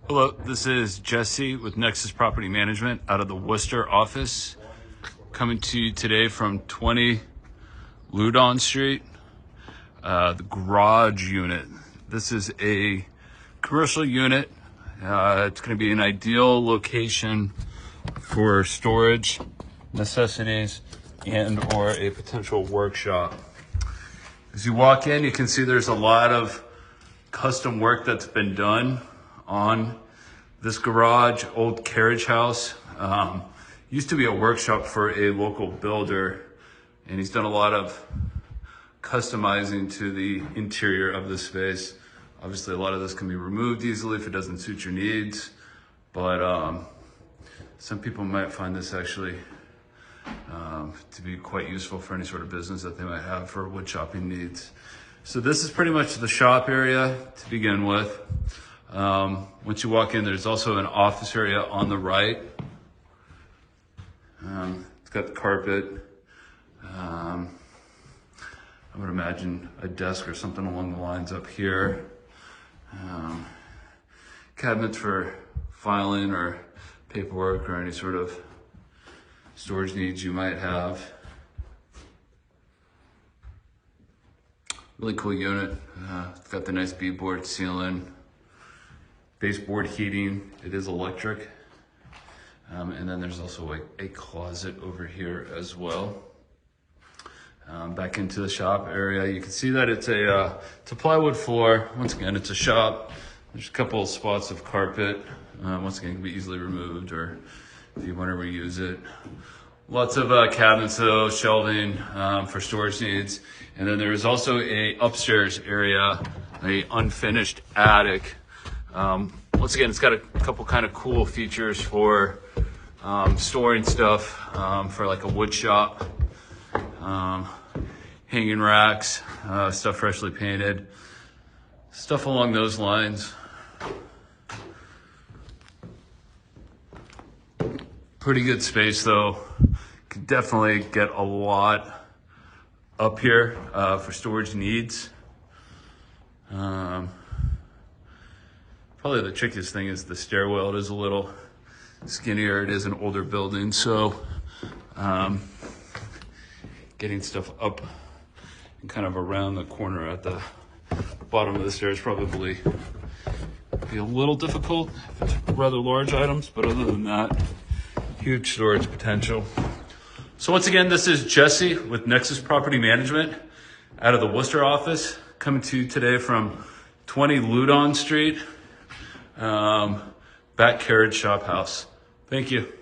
Hello, this is Jesse with Nexus Property Management out of the Worcester office, coming to you today from 20 Loudon Street, the garage unit. This is a commercial unit. It's going to be an ideal location for storage necessities and or a potential workshop. As you walk in, you can see there's a lot of custom work that's been done on this garage. Old carriage house. Used to be a workshop for a local builder, and he's done a lot of customizing to the interior of the space. Obviously, a lot of this can be removed easily if it doesn't suit your needs, but some people might find this actually to be quite useful for any sort of business that they might have for wood chopping needs. So this is pretty much the shop area to begin with. Once you walk in, there's also an office area on the right. It's got the carpet. I would imagine a desk or something along the lines up here. Cabinets for filing or paperwork or any sort of storage needs you might have. Really cool unit. It's got the nice beadboard ceiling. Baseboard heating, it is electric. And then there's also a closet over here as well. Back into the shop area, you can see that it's a plywood floor. Once again, it's a shop. There's a couple of spots of carpet. Once again, it can be easily removed, or if you want to reuse it. Lots of cabinets though, shelving for storage needs. And then there is also a upstairs area, a unfinished attic. Once again, it's got a couple kind of cool features for storing stuff for like a wood shop, hanging racks, stuff freshly painted, stuff along those lines. Pretty good space though. Could definitely get a lot up here for storage needs. Probably the trickiest thing is the stairwell. It is a little skinnier. It is an older building, so getting stuff up and kind of around the corner at the bottom of the stairs probably be a little difficult if it's rather large items, but other than that, huge storage potential. So once again, this is Jesse with Nexus Property Management out of the Worcester office, coming to you today from 20 Loudon Street, back carriage shop house. Thank you.